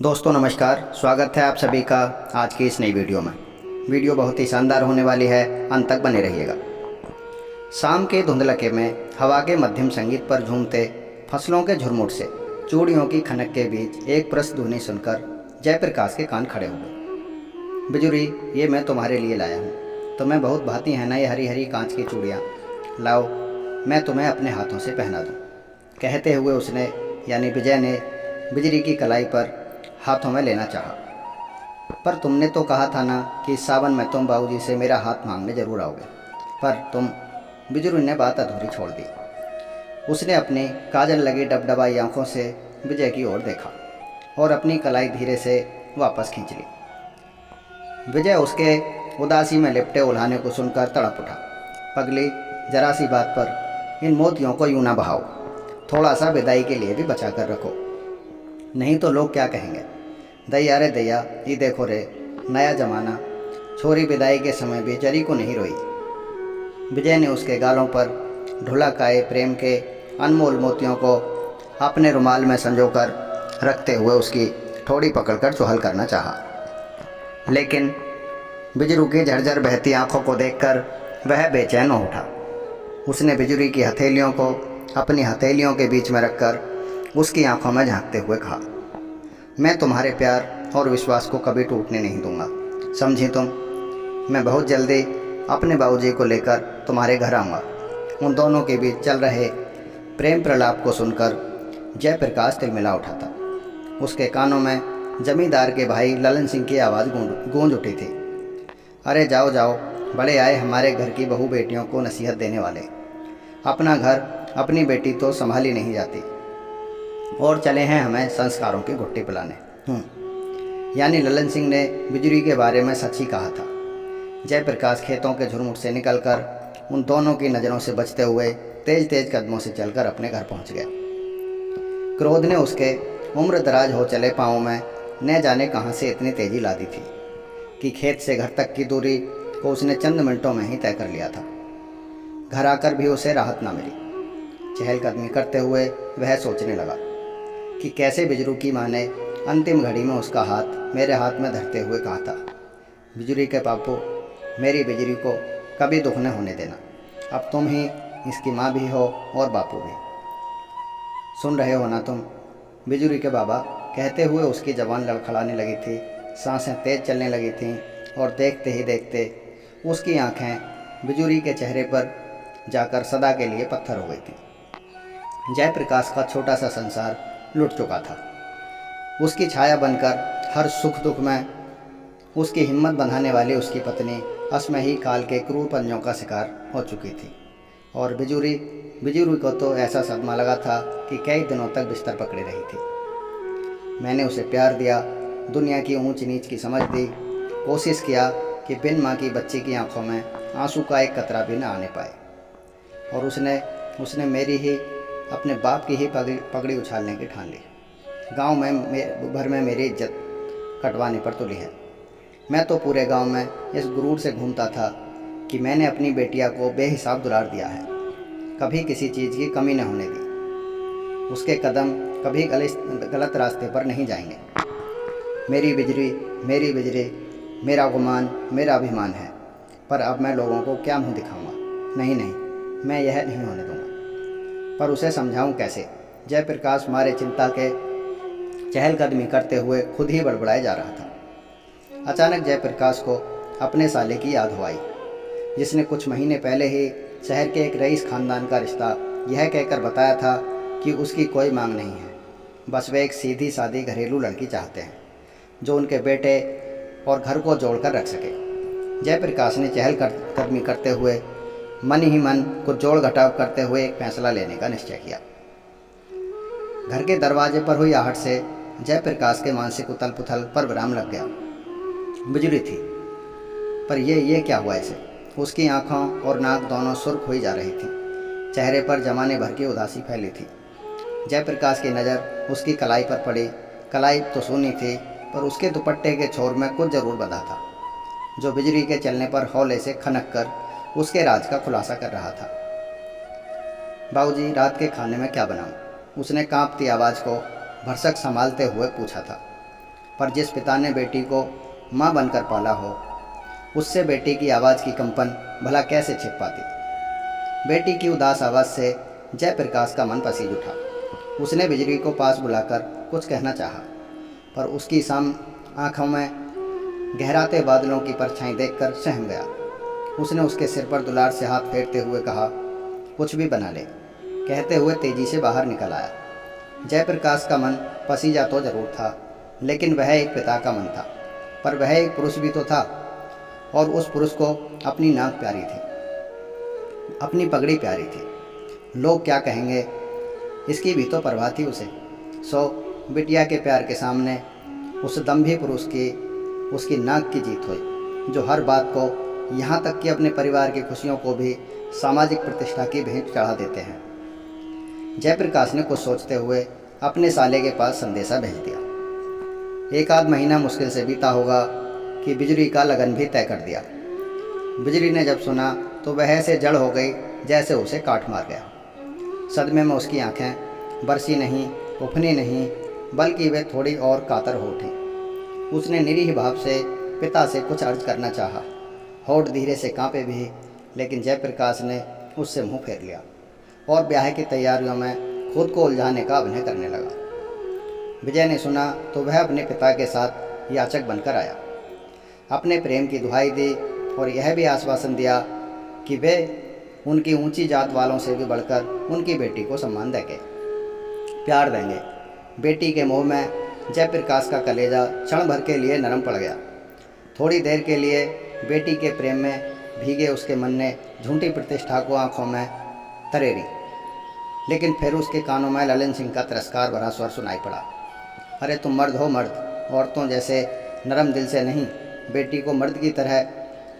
दोस्तों नमस्कार, स्वागत है आप सभी का आज की इस नई वीडियो में। वीडियो बहुत ही शानदार होने वाली है, अंत तक बने रहिएगा। शाम के धुंधलके में हवा के मध्यम संगीत पर झूमते फसलों के झुरमुट से चूड़ियों की खनक के बीच एक प्रस्तध्वनि सुनकर जयप्रकाश के कान खड़े हुए। बिजुरी, ये मैं तुम्हारे लिए लाया हूँ। तुम्हें बहुत भाती है ना ये हरी हरी कांच की चूड़ियाँ। लाओ, मैं तुम्हें अपने हाथों से पहना दूँ। कहते हुए उसने यानी विजय ने बिजली की कलाई पर हाथों में लेना चाहा। पर तुमने तो कहा था ना कि इस सावन में तुम बाबूजी से मेरा हाथ मांगने जरूर आओगे। पर तुम। बिजुरी ने बात अधूरी छोड़ दी। उसने अपनी काजल लगी डबडबाई आंखों से विजय की ओर देखा और अपनी कलाई धीरे से वापस खींच ली। विजय उसके उदासी में लिपटे उल्हाने को सुनकर तड़प उठा। पगली, जरा सी बात पर इन मोतियों को यूं ना बहाओ। थोड़ा सा विदाई के लिए भी बचा कर रखो, नहीं तो लोग क्या कहेंगे। दैया रे दैया, ये देखो रे नया जमाना। छोरी विदाई के समय भी जरी को नहीं रोई। विजय ने उसके गालों पर ढुलकाए प्रेम के अनमोल मोतियों को अपने रुमाल में संजोकर रखते हुए उसकी ठोड़ी पकड़कर चुहल करना चाहा। लेकिन बिजरू की झरझर बहती आंखों को देखकर वह बेचैन हो उठा। उसने बिजुरी की हथेलियों को अपनी हथेलियों के बीच में रखकर उसकी आंखों में झांकते हुए कहा, मैं तुम्हारे प्यार और विश्वास को कभी टूटने नहीं दूंगा, समझी तुम। मैं बहुत जल्दी अपने बाबूजी को लेकर तुम्हारे घर आऊँगा। उन दोनों के बीच चल रहे प्रेम प्रलाप को सुनकर जयप्रकाश तिलमिला उठा था। उसके कानों में जमींदार के भाई ललन सिंह की आवाज़ गूंज उठी थी, अरे जाओ जाओ, बड़े आए हमारे घर की बहू बेटियों को नसीहत देने वाले। अपना घर अपनी बेटी तो संभाली नहीं जाती और चले हैं हमें संस्कारों की घुट्टी पिलाने। यानी ललन सिंह ने बिजुरी के बारे में सच ही कहा था। जयप्रकाश खेतों के झुरमुट से निकलकर उन दोनों की नज़रों से बचते हुए तेज तेज कदमों से चलकर अपने घर पहुंच गया। क्रोध ने उसके उम्र दराज हो चले पाँवों में न जाने कहां से इतनी तेजी ला दी थी कि खेत से घर तक की दूरी को उसने चंद मिनटों में ही तय कर लिया था। घर आकर भी उसे राहत ना मिली। चहलकदमी करते हुए वह सोचने लगा कि कैसे बिजरू की माँ ने अंतिम घड़ी में उसका हाथ मेरे हाथ में धरते हुए कहा था, बिजुरी के पापू, मेरी बिजरी को कभी दुख न होने देना। अब तुम ही इसकी माँ भी हो और बापू भी। सुन रहे हो ना तुम, बिजुरी के बाबा कहते हुए उसकी जबान लड़खड़ाने लगी थी, सांसें तेज चलने लगी थीं और देखते ही देखते उसकी आंखें बिजुरी के चेहरे पर जाकर सदा के लिए पत्थर हो गई थीं। जयप्रकाश का छोटा सा संसार लुट चुका था। उसकी छाया बनकर हर सुख दुख में उसकी हिम्मत बंधाने वाली उसकी पत्नी असमय ही काल के क्रूर पंजों का शिकार हो चुकी थी। और बिजुरी को तो ऐसा सदमा लगा था कि कई दिनों तक बिस्तर पकड़े रही थी। मैंने उसे प्यार दिया, दुनिया की ऊंच नीच की समझ दी, कोशिश किया कि बिन माँ की बच्ची की आंखों में आंसू का एक कतरा भी न आने पाए। और उसने मेरी ही अपने बाप की ही पगड़ी उछालने की ठान ली। गांव में भर में मेरी इज्जत कटवाने पर तुली है। मैं तो पूरे गांव में इस गुरूर से घूमता था कि मैंने अपनी बेटिया को बेहिसाब दुलार दिया है, कभी किसी चीज़ की कमी न होने दी। उसके कदम कभी गलत रास्ते पर नहीं जाएंगे। मेरी बिजली मेरा गुमान, मेरा अभिमान है। पर अब मैं लोगों को क्या मुँह दिखाऊंगा? नहीं, मैं यह नहीं होने दूंगा। पर उसे समझाऊं कैसे? जयप्रकाश मारे चिंता के चहलकदमी करते हुए खुद ही बड़बड़ाए जा रहा था। अचानक जयप्रकाश को अपने साले की याद हो आई, जिसने कुछ महीने पहले ही शहर के एक रईस खानदान का रिश्ता यह कहकर बताया था कि उसकी कोई मांग नहीं है, बस वे एक सीधी सादी घरेलू लड़की चाहते हैं जो उनके बेटे और घर को जोड़कर रख सके। जयप्रकाश ने चहलकदमी करते हुए मन ही मन को जोड़ घटाव करते हुए एक फैसला लेने का निश्चय किया। घर के दरवाजे पर हुई आहट से जयप्रकाश के मानसिक उथल पुथल पर विराम लग गया। बिजली थी, पर ये क्या हुआ इसे? उसकी आंखों और नाक दोनों सुर्ख हुई जा रही थी। चेहरे पर जमाने भर की उदासी फैली थी। जयप्रकाश की नज़र उसकी कलाई पर पड़ी। कलाई तो सूनी थी, पर उसके दुपट्टे के छोर में कुछ जरूर बंधा था, जो बिजली के चलने पर हौले से खनक कर उसके राज का खुलासा कर रहा था। बाबूजी, रात के खाने में क्या बनाऊं? उसने कांपती आवाज़ को भरसक संभालते हुए पूछा था। पर जिस पिता ने बेटी को माँ बनकर पाला हो, उससे बेटी की आवाज़ की कंपन भला कैसे छिप पाती। बेटी की उदास आवाज़ से जयप्रकाश का मन पसीज उठा। उसने बिजली को पास बुलाकर कुछ कहना चाहा, पर उसकी साम आँखों में गहराते बादलों की परछाई देखकर सहम गया। उसने उसके सिर पर दुलार से हाथ फेरते हुए कहा, कुछ भी बना ले। कहते हुए तेजी से बाहर निकल आया। जयप्रकाश का मन पसीजा तो जरूर था, लेकिन वह एक पिता का मन था, पर वह एक पुरुष भी तो था, और उस पुरुष को अपनी नाक प्यारी थी, अपनी पगड़ी प्यारी थी। लोग क्या कहेंगे, इसकी भी तो परवाह थी उसे। सो बिटिया के प्यार के सामने उस दम्भी पुरुष की उसकी नाक की जीत हुई, जो हर बात को, यहाँ तक कि अपने परिवार की खुशियों को भी सामाजिक प्रतिष्ठा की भेंट चढ़ा देते हैं। जयप्रकाश ने कुछ सोचते हुए अपने साले के पास संदेशा भेज दिया। एक आध महीना मुश्किल से बीता होगा कि बिजली का लगन भी तय कर दिया। बिजली ने जब सुना तो वह ऐसे जड़ हो गई जैसे उसे काट मार गया। सदमे में उसकी आंखें बरसी नहीं, उफनी नहीं, बल्कि वे थोड़ी और कातर हो उठी। उसने निरीह भाव से पिता से कुछ अर्ज करना चाहा। होठ धीरे से कांपे भी, लेकिन जयप्रकाश ने उससे मुंह फेर लिया और ब्याह की तैयारियों में खुद को उलझाने का अभिनय करने लगा। विजय ने सुना तो वह अपने पिता के साथ याचक बनकर आया। अपने प्रेम की दुहाई दी और यह भी आश्वासन दिया कि वे उनकी ऊंची जात वालों से भी बढ़कर उनकी बेटी को सम्मान देंगे, प्यार देंगे। बेटी के मोह में जयप्रकाश का कलेजा क्षण भर के लिए नरम पड़ गया। थोड़ी देर के लिए बेटी के प्रेम में भीगे उसके मन ने झूठी प्रतिष्ठा को आंखों में तरेरी, लेकिन फिर उसके कानों में ललन सिंह का तिरस्कार भरा स्वर सुनाई पड़ा। अरे तुम मर्द हो मर्द, औरतों जैसे नरम दिल से नहीं, बेटी को मर्द की तरह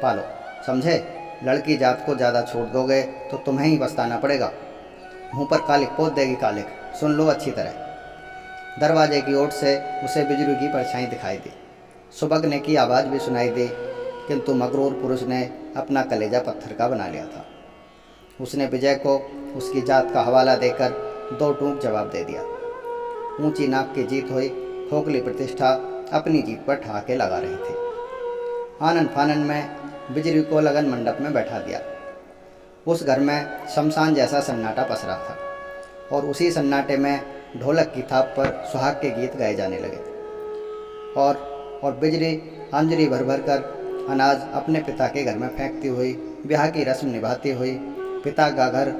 पालो, समझे। लड़की जात को ज़्यादा छोड़ दोगे तो तुम्हें ही पछताना पड़ेगा। मुंह पर कालिक पोत देगी कालिक, सुन लो अच्छी तरह। दरवाजे की ओर से उसे बिजली की परछाई दिखाई दी। सुबगने की आवाज़ भी सुनाई दी, किंतु मगरूर पुरुष ने अपना कलेजा पत्थर का बना लिया था। उसने विजय को उसकी जात का हवाला देकर दो टूक जवाब दे दिया। ऊंची नाक की जीत हुई, खोखली प्रतिष्ठा अपनी जीत पर ठहाके लगा रही थी। आनन फानन में बिजली को लगन मंडप में बैठा दिया। उस घर में शमशान जैसा सन्नाटा पसरा था, और उसी सन्नाटे में ढोलक की थाप पर सुहाग के गीत गाए जाने लगे। और बिजली अंजलि भर भर कर अनाज अपने पिता के घर में फेंकती हुई, ब्याह की रस्म निभाती हुई, पिता का घर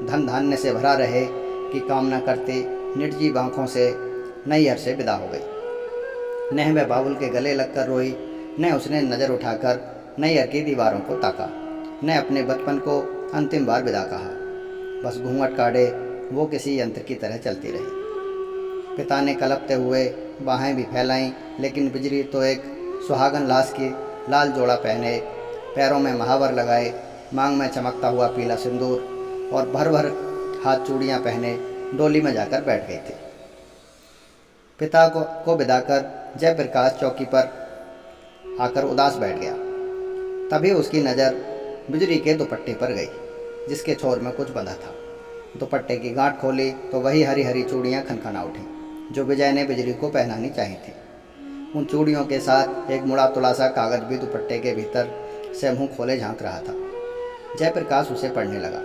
धन धान्य से भरा रहे की कामना करती निर्जीव आँखों से नैहर से विदा हो गई। न वह बाबुल के गले लगकर रोई, न उसने नज़र उठाकर नैहर की दीवारों को ताका, न अपने बचपन को अंतिम बार विदा कहा। बस घूंघट काढ़े वो किसी यंत्र की तरह चलती रही। पिता ने कलपते हुए बाहें भी फैलाईं, लेकिन बिजली तो एक सुहागन लाश की लाल जोड़ा पहने, पैरों में महावर लगाए, मांग में चमकता हुआ पीला सिंदूर और भर भर हाथ चूड़ियाँ पहने डोली में जाकर बैठ गई थी। पिता को विदाकर जयप्रकाश चौकी पर आकर उदास बैठ गया। तभी उसकी नज़र बिजली के दुपट्टे पर गई, जिसके छोर में कुछ बंधा था। दुपट्टे की गांठ खोली तो वही हरी हरी चूड़ियाँ खनखना उठीं, जो विजय ने बिजली को पहनानी चाहिए थी। उन चूड़ियों के साथ एक मुड़ा तुड़ा सा कागज भी दुपट्टे के भीतर से मुँह खोले झांक रहा था। जयप्रकाश उसे पढ़ने लगा,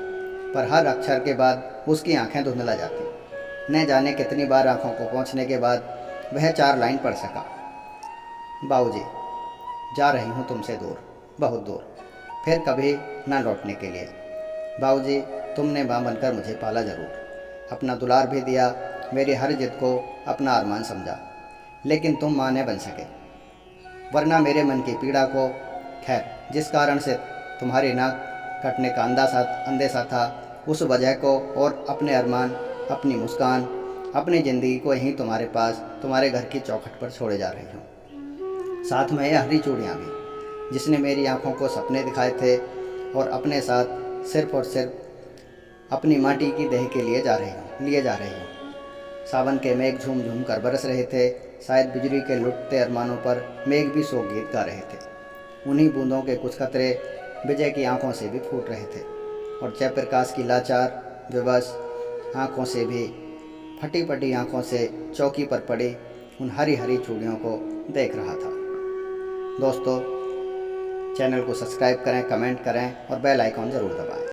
पर हर अक्षर के बाद उसकी आंखें धुंधला जाती। न जाने कितनी बार आंखों को पहुंचने के बाद वह 4 लाइन पढ़ सका। बाबूजी, जा रही हूँ तुमसे दूर, बहुत दूर, फिर कभी ना लौटने के लिए। बाबूजी, तुमने माँ बनकर मुझे पाला जरूर, अपना दुलार भी दिया, मेरी हर जिद को अपना अरमान समझा, लेकिन तुम माँ न बन सके, वरना मेरे मन की पीड़ा को, खैर जिस कारण से तुम्हारी नाक कटने का अंदेशा था, उस वजह को और अपने अरमान, अपनी मुस्कान, अपनी ज़िंदगी को यहीं तुम्हारे पास, तुम्हारे घर की चौखट पर छोड़े जा रही हूँ। साथ में यह हरी चूड़ियाँ भी, जिसने मेरी आंखों को सपने दिखाए थे, और अपने साथ सिर्फ और सिर्फ अपनी माटी की देह के लिए जा रही हूँ। सावन के मेघ झूम झूम कर बरस रहे थे। शायद बिजली के लुटते अरमानों पर मेघ भी शोक गीत गा रहे थे। उन्हीं बूंदों के कुछ कतरे विजय की आंखों से भी फूट रहे थे, और जयप्रकाश की लाचार विवश आंखों से भी, फटी फटी आंखों से चौकी पर पड़ी उन हरी हरी चूड़ियों को देख रहा था। दोस्तों, चैनल को सब्सक्राइब करें, कमेंट करें और बेल आइकॉन ज़रूर दबाएं।